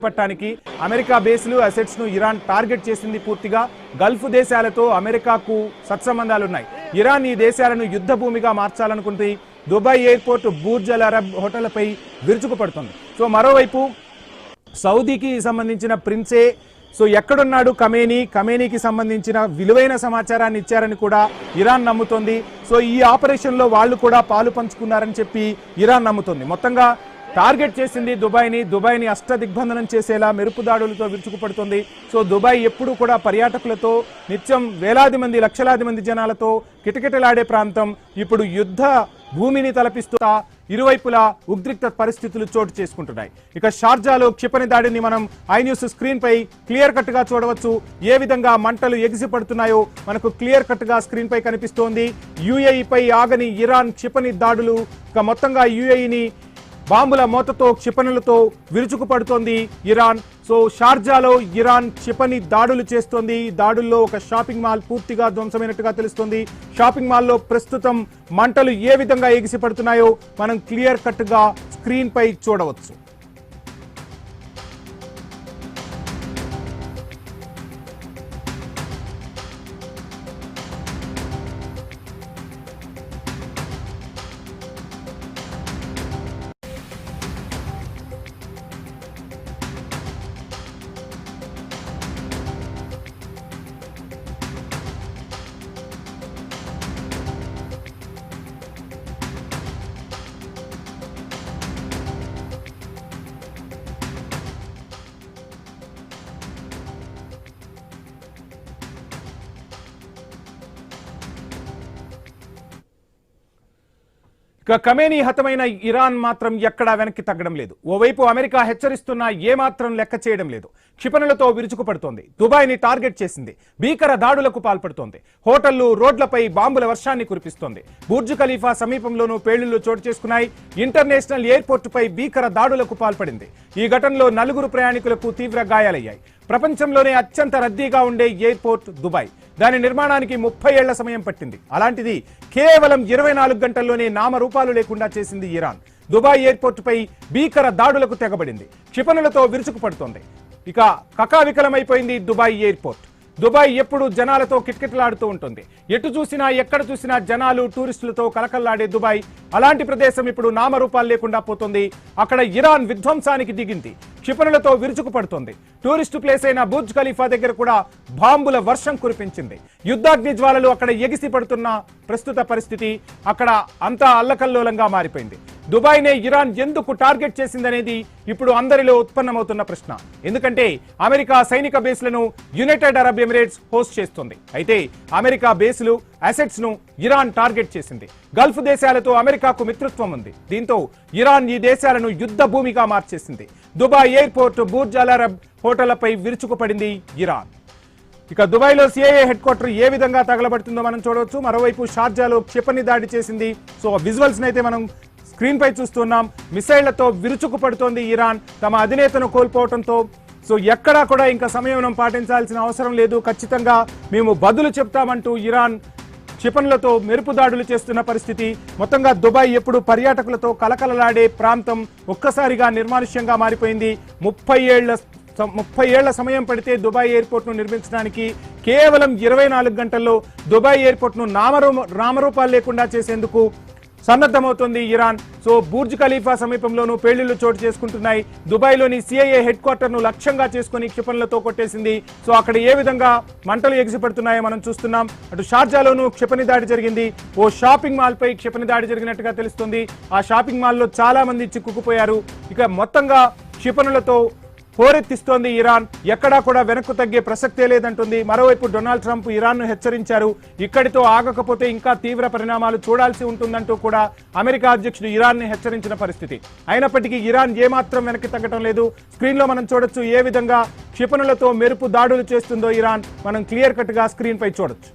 పట్టానికి America బేస్లు assets ను Iran target చేసింది. పూర్తిగా గల్ఫ్ దేశాలతో అమెరికాకు సత్సంబంధాలు ఉన్నాయి. ఇరాన్ ఈ దేశాలను యుద్ధ భూమిగా మార్చాలనుకుంటే దుబాయ్ ఎయిర్పోర్ట్, బుర్జ్ అల్ అరబ్ హోటళ్లపై విరుచుకుపడుతుంది. సో మరోవైపు సౌదీకి సంబంధించిన ప్రిన్సే ఎక్కడున్నాడు కమేనీకి సంబంధించిన విలువైన సమాచారాన్ని ఇచ్చారని కూడా ఇరాన్ నమ్ముతోంది. సో ఈ ఆపరేషన్లో వాళ్ళు కూడా పాలు పంచుకున్నారని చెప్పి ఇరాన్ నమ్ముతోంది. మొత్తంగా టార్గెట్ చేసింది దుబాయ్ని అష్టదిగ్బంధనం చేసేలా మెరుపు దాడులతో విరుచుకుపడుతుంది. సో దుబాయ్ ఎప్పుడు కూడా పర్యాటకులతో నిత్యం వేలాది మంది, లక్షలాది మంది జనాలతో కిటకిటలాడే ప్రాంతం. ఇప్పుడు యుద్ధ భూమిని తలపిస్తూ ఇరువైపులా ఉద్రిక్త పరిస్థితులు చోటు చేసుకుంటున్నాయి. ఇక షార్జాలో క్షిపణి దాడిని మనం ఐన్యూస్ స్క్రీన్ పై క్లియర్ కట్ గా చూడవచ్చు. ఏ విధంగా మంటలు ఎగిసిపడుతున్నాయో మనకు క్లియర్ కట్ గా స్క్రీన్ పై కనిపిస్తోంది. యుఏఈపై ఆగని ఇరాన్ క్షిపణి దాడులు. ఇక మొత్తంగా యుఏఈని బాంబుల మోతతో, క్షిపణులతో విరుచుకుపడుతోంది ఇరాన్. సో షార్జాలో ఇరాన్ క్షిపణి దాడులు చేస్తోంది. దాడుల్లో ఒక షాపింగ్ మాల్ పూర్తిగా ధ్వంసమైనట్టుగా తెలుస్తోంది. షాపింగ్ మాల్లో ప్రస్తుతం మంటలు ఏ విధంగా ఎగిసిపడుతున్నాయో మనం క్లియర్ కట్ గా స్క్రీన్ పై చూడవచ్చు. ఇక కమేనీ హతమైన ఇరాన్ మాత్రం ఎక్కడా వెనక్కి తగ్గడం లేదు. ఓవైపు అమెరికా హెచ్చరిస్తున్నా ఏమాత్రం లెక్క చేయడం లేదు. క్షిపణులతో విరుచుకుపడుతోంది. దుబాయ్ని టార్గెట్ చేసింది. భీకర దాడులకు పాల్పడుతోంది. హోటళ్లు, రోడ్లపై బాంబుల వర్షాన్ని కురిపిస్తోంది. బుర్జ్ ఖలీఫా సమీపంలోనూ పేలుళ్లు చోటు చేసుకున్నాయి. ఇంటర్నేషనల్ ఎయిర్పోర్టుపై భీకర దాడులకు పాల్పడింది. ఈ ఘటనలో 4 ప్రయాణికులకు తీవ్ర గాయాలయ్యాయి. ప్రపంచంలోనే అత్యంత రద్దీగా ఉండే ఎయిర్పోర్ట్ దుబాయ్. దాని నిర్మాణానికి 30 ఏళ్ల సమయం పట్టింది. అలాంటిది కేవలం 24 గంటల్లోనే నామరూపాలు లేకుండా చేసింది ఇరాన్. దుబాయ్ ఎయిర్పోర్టుపై భీకర దాడులకు తెగబడింది. క్షిపణులతో విరుచుకుపడుతోంది. ఇక కకావికలమైపోయింది దుబాయ్ ఎయిర్పోర్ట్. దుబాయ్ ఎప్పుడు జనాలతో కిటకిటలాడుతూ ఉంటుంది. ఎటు చూసినా, ఎక్కడ చూసినా జనాలు, టూరిస్టులతో కలకల్లాడే దుబాయ్, అలాంటి ప్రదేశం ఇప్పుడు నామరూపాలు లేకుండా పోతుంది. అక్కడ ఇరాన్ విధ్వంసానికి దిగింది. క్షిపణులతో విరుచుకుపడుతోంది. టూరిస్టు ప్లేస్ అయిన బుర్జ్ ఖలీఫా దగ్గర కూడా బాంబుల వర్షం కురిపించింది. యుద్ధాగ్ని జ్వాలలు అక్కడ ఎగిసి పడుతున్న ప్రస్తుత పరిస్థితి అక్కడ అంతా అల్లకల్లోలంగా మారిపోయింది. దుబాయ్నే ఇరాన్ ఎందుకు టార్గెట్ చేసిందనేది ఇప్పుడు అందరిలో ఉత్పన్నమవుతున్న ప్రశ్న. ఎందుకంటే అమెరికా సైనిక బేస్లను యునైటెడ్ అరబ్ ఎమిరేట్స్ హోస్ట్ చేస్తుంది. అయితే అమెరికా బేస్లు, అసెట్స్ ను ఇరాన్ టార్గెట్ చేసింది. గల్ఫ్ దేశాలతో అమెరికాకు మిత్రత్వం ఉంది. దీంతో ఇరాన్ ఈ దేశాలను యుద్ధ భూమిగా మార్చేసింది. దుబాయ్ ఎయిర్పోర్ట్, బుర్జ్ అల్ అరబ్ హోటళ్లపై విరుచుకుపడింది ఇరాన్. ఇక దుబాయ్లో సిఐఏ హెడ్ క్వార్టర్ ఏ విధంగా తగలబడుతుందో మనం చూడవచ్చు. మరోవైపు షార్జాలో క్షిపణి దాడి చేసింది. సో విజువల్స్ అయితే మనం స్క్రీన్ పై చూస్తున్నాం. మిసైళ్లతో విరుచుకుపడుతోంది ఇరాన్. తమ అధినేతను కోల్పోవడంతో ఎక్కడా కూడా ఇంకా సంయమనం పాటించాల్సిన అవసరం లేదు, ఖచ్చితంగా మేము బదులు చెప్తామంటూ ఇరాన్ క్షిపణులతో మెరుపు దాడులు చేస్తున్న పరిస్థితి. మొత్తంగా దుబాయ్ ఎప్పుడు పర్యాటకులతో కలకలలాడే ప్రాంతం ఒక్కసారిగా నిర్మానుష్యంగా మారిపోయింది. 30 ఏళ్ల సమయం పడితే దుబాయ్ ఎయిర్పోర్ట్ ను నిర్మించడానికి కేవలం 24 గంటల్లో దుబాయ్ ఎయిర్పోర్ట్ ను నామరూపాలు లేకుండా చేసేందుకు సన్నద్ధమవుతోంది ఇరాన్. సో బుర్జ్ ఖలీఫా సమీపంలోనూ పేలుళ్లు చోటు చేసుకుంటున్నాయి. దుబాయ్లోని సిఐఏ హెడ్ క్వార్టర్ ను లక్ష్యంగా చేసుకుని క్షిపణులతో కొట్టేసింది. సో అక్కడ ఏ విధంగా మంటలు ఎగిసిపడుతున్నాయో మనం చూస్తున్నాం. అటు షార్జాలోనూ క్షిపణి దాడి జరిగింది. ఓ షాపింగ్ మాల్ పై క్షిపణి దాడి జరిగినట్టుగా తెలుస్తుంది. ఆ షాపింగ్ మాల్లో చాలా మంది చిక్కుకుపోయారు. ఇక మొత్తంగా క్షిపణులతో హోరెత్తిస్తోంది ఇరాన్. ఎక్కడా కూడా వెనక్కు తగ్గే ప్రసక్తే లేదంటుంది. మరోవైపు డొనాల్డ్ ట్రంప్ ఇరాన్ను హెచ్చరించారు. ఇక్కడితో ఆగకపోతే ఇంకా తీవ్ర పరిణామాలు చూడాల్సి ఉంటుందంటూ కూడా అమెరికా అధ్యక్షుడు ఇరాన్ని హెచ్చరించిన పరిస్థితి. అయినప్పటికీ ఇరాన్ ఏమాత్రం వెనక్కి తగ్గడం లేదు. స్క్రీన్ లో మనం చూడొచ్చు ఏ విధంగా క్షిపణులతో మెరుపు దాడులు చేస్తుందో ఇరాన్. మనం క్లియర్ కట్ గా స్క్రీన్ పై చూడొచ్చు.